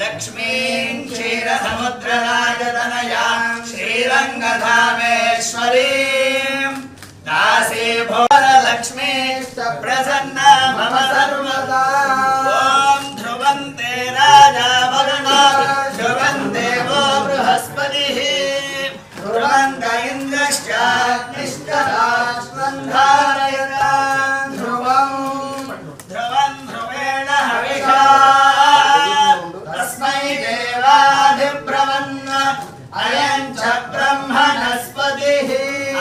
लक्ष्मीं क्षीरसमुद्रराजतनयां श्रीरङ्गधामेश्वरीं दासीभुवनलक्ष्मी प्रसन्ना मम सर्वदा। ॐ ध्रुवन्ते राजा वरुणो ध्रुवं देवो बृहस्पतिः ध्रुवन्त इन्द्रश्चाग्निश्च राष्ट्रं धारयतां ध्रुवं ध्रुवेण हविषा तस्मै देवाधिब्रवन् अयं च ब्रह्मणस्पतिः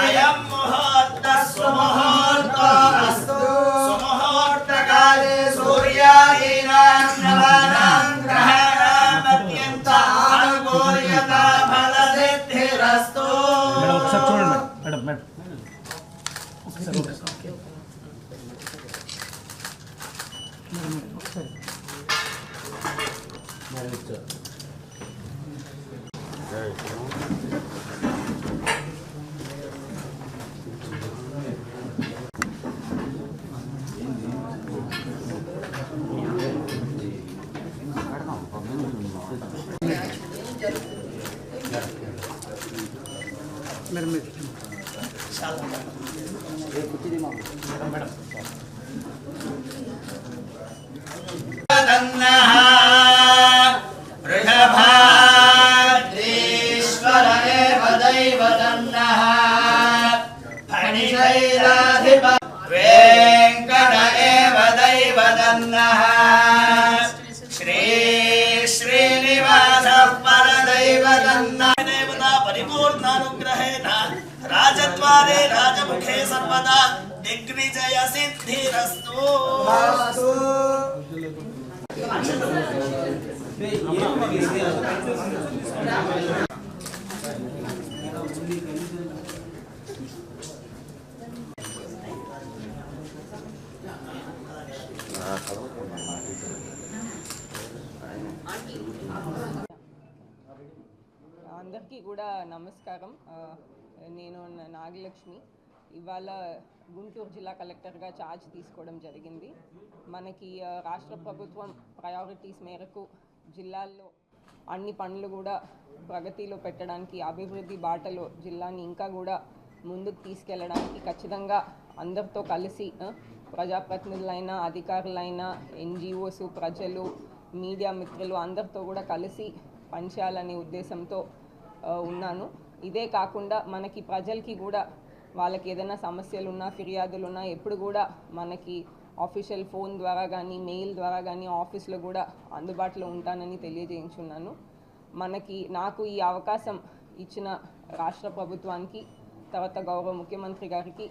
अयं मुहूर्तः सुमुहूर्तो अस्तु सुमुहूर्तकाले सूर्यादीनां नवानां ग्रहाणाम् अत्यन्तानुकूल्यता फलसिद्धिरस्तु। वेंकट एव दैवतन्नः श्री श्रीनिवासः परदैवतन्नः देवता परिपूर्णानुग्रहेण राजद्वारे राजमुखे सर्वदा दिग्विजय सिद्धिरस्तु। అందరికీ కూడా నమస్కారం. నేను నాగలక్ష్మి. ఇవాళ గుంటూరు జిల్లా కలెక్టర్గా ఛార్జ్ తీసుకోవడం జరిగింది. మనకి రాష్ట్ర ప్రభుత్వం ప్రయారిటీస్ మేరకు జిల్లాల్లో అన్ని పనులు కూడా ప్రగతిలో పెట్టడానికి, అభివృద్ధి బాటలో జిల్లాని ఇంకా కూడా ముందుకు తీసుకెళ్ళడానికి ఖచ్చితంగా అందరితో కలిసి ప్రజాప్రతినిధులైనా, అధికారులైనా, ఎన్జిఓస్, ప్రజలు, మీడియా మిత్రులు అందరితో కూడా కలిసి పనిచేయాలనే ఉద్దేశంతో ఉన్నాను. ఇదే కాకుండా మనకి ప్రజలకి కూడా వాళ్ళకి ఏదైనా సమస్యలున్నా, ఫిర్యాదులున్నా ఎప్పుడు కూడా మనకి ఆఫీషియల్ ఫోన్ ద్వారా కానీ, మెయిల్ ద్వారా కానీ ఆఫీస్లో కూడా అందుబాటులో ఉంటానని తెలియజేయించున్నాను. నాకు ఈ అవకాశం ఇచ్చిన రాష్ట్ర ప్రభుత్వానికి, తర్వాత గౌరవ ముఖ్యమంత్రి గారికి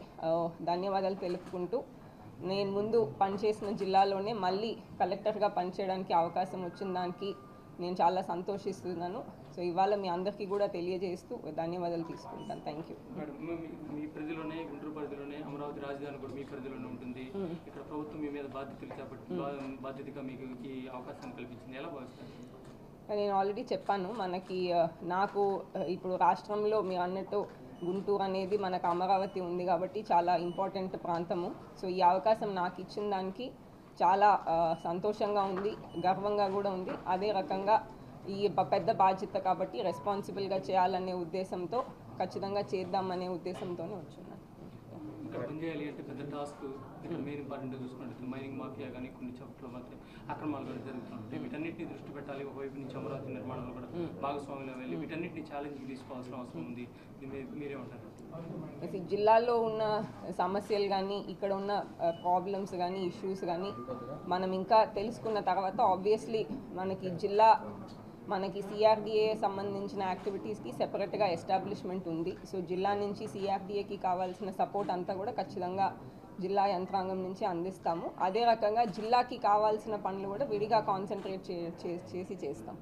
ధన్యవాదాలు తెలుపుకుంటూ, నేను ముందు పనిచేసిన జిల్లాలోనే మళ్ళీ కలెక్టర్గా పనిచేయడానికి అవకాశం వచ్చిన దానికి నేను చాలా సంతోషిస్తున్నాను. సో ఇవాళ మీ అందరికీ కూడా తెలియజేస్తూ ధన్యవాదాలు తీసుకుంటాను. Thank you. మీ పరిధిలోనే, గుంటూరు పరిధిలోనే అమరావతి రాజధాని కూడా మీ పరిధిలోనే ఉంటుంది. ఇక్కడ ప్రభుత్వం మీ మీద బాధ్యతలు చేపట్టి బాధ్యతగా మీకు ఈ అవకాశాన్ని కల్పించింది. ఎలా భావిస్తారు? నేను ఆల్రెడీ చెప్పాను, నాకు ఇప్పుడు రాష్ట్రంలో మీరు అన్నట్టు గుంటూరు అనేది మనకు అమరావతి ఉంది కాబట్టి చాలా ఇంపార్టెంట్ ప్రాంతము. సో ఈ అవకాశం నాకు ఇచ్చిన దానికి చాలా సంతోషంగా ఉంది, గర్వంగా కూడా ఉంది. అదే రకంగా ఈ పెద్ద బాధ్యత కాబట్టి రెస్పాన్సిబుల్గా చేయాలనే ఉద్దేశంతో ఖచ్చితంగా చేద్దామనే ఉద్దేశంతోనే వచ్చున్నాను. ఇక్కడ పనిచేయాలి అంటే పెద్ద టాస్క్. ఇక్కడ మెయిన్ ఇంపార్టెంట్ చూసుకుంటే మైనింగ్ మాఫియా కానీ కొన్ని చోట్ల మాత్రం అక్రమాలు కూడా జరుగుతుంటాయి. వీటన్నిటిని దృష్టి పెట్టాలి. ఒకవైపు నుంచి అమరావతి నిర్మాణంలో కూడా భాగస్వామ్యంలో వెళ్ళి వీటన్నిటిని ఛాలెంజ్కి తీసుకోవాల్సిన అవసరం ఉంది. మీరే ఉంటారు. జిల్లాలో ఉన్న సమస్యలు కానీ, ఇక్కడ ఉన్న ప్రాబ్లమ్స్ కానీ, ఇష్యూస్ కానీ మనం ఇంకా తెలుసుకున్న తర్వాత ఆబ్వియస్లీ మనకి సిఆర్డిఏ సంబంధించిన యాక్టివిటీస్కి సెపరేట్గా ఎస్టాబ్లిష్మెంట్ ఉంది. సో జిల్లా నుంచి సిఆర్డిఏకి కావాల్సిన సపోర్ట్ అంతా కూడా ఖచ్చితంగా జిల్లా యంత్రాంగం నుంచి అందిస్తాము. అదే రకంగా జిల్లాకి కావాల్సిన పనులు కూడా విడిగా కాన్సన్ట్రేట్ చేసి చేస్తాం.